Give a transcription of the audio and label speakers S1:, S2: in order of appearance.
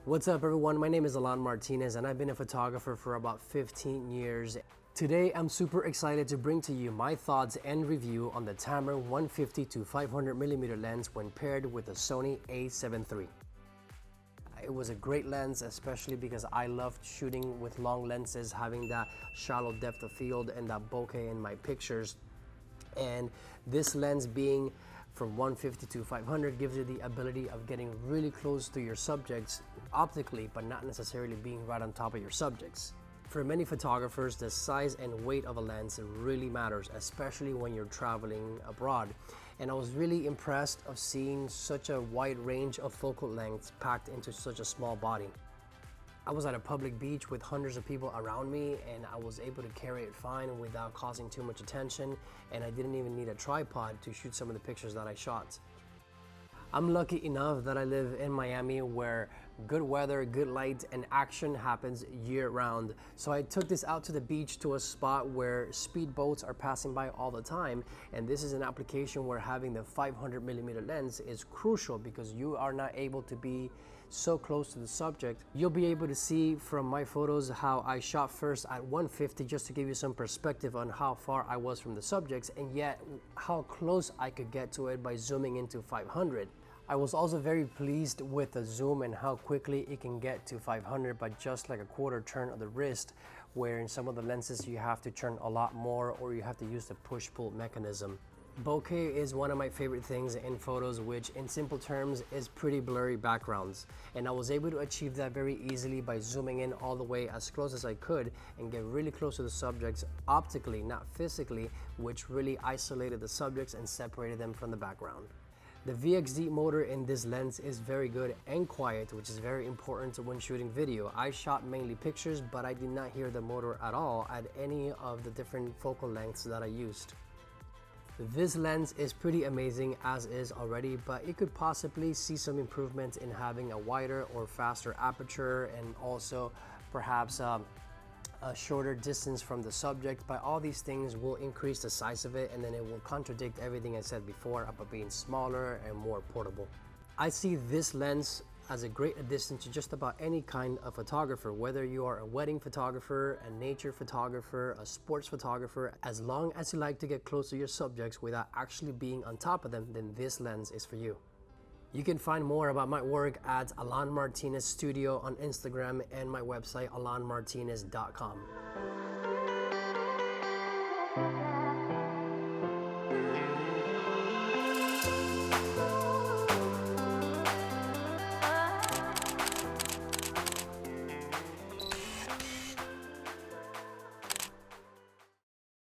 S1: What's up everyone, my name is Alan Martinez and I've been a photographer for about 15 years. Today I'm super excited to bring to you my thoughts and review on the Tamron 150 to 500mm lens when paired with the Sony a7 III. It was a great lens, especially because I loved shooting with long lenses, having that shallow depth of field and that bokeh in my pictures. And this lens being from 150 to 500 gives you the ability of getting really close to your subjects optically, but not necessarily being right on top of your subjects. For many photographers, the size and weight of a lens really matters, especially when you're traveling abroad. And I was really impressed of seeing such a wide range of focal lengths packed into such a small body. I was at a public beach with hundreds of people around me and I was able to carry it fine without causing too much attention, and I didn't even need a tripod to shoot some of the pictures that I shot. I'm lucky enough that I live in Miami where good weather, good light, and action happens year round. So I took this out to the beach to a spot where speedboats are passing by all the time, and this is an application where having the 500mm lens is crucial because you are not able to be so close to the subject. You'll be able to see from my photos how I shot first at 150 just to give you some perspective on how far I was from the subjects and yet how close I could get to it by zooming into 500. I was also very pleased with the zoom and how quickly it can get to 500 by just like a quarter turn of the wrist, where in some of the lenses you have to turn a lot more or you have to use the push-pull mechanism. Bokeh is one of my favorite things in photos, which in simple terms is pretty blurry backgrounds. And I was able to achieve that very easily by zooming in all the way as close as I could and get really close to the subjects optically, not physically, which really isolated the subjects and separated them from the background. The VXD motor in this lens is very good and quiet, which is very important when shooting video. I shot mainly pictures, but I did not hear the motor at all at any of the different focal lengths that I used. This lens is pretty amazing as is already, but it could possibly see some improvements in having a wider or faster aperture and also perhaps a shorter distance from the subject. But all these things will increase the size of it and then it will contradict everything I said before about being smaller and more portable. I see this lens as a great addition to just about any kind of photographer, whether you are a wedding photographer, a nature photographer, a sports photographer. As long as you like to get close to your subjects without actually being on top of them, then this lens is for you. You can find more about my work at Alan Martinez Studio on Instagram and my website alanmartinez.com.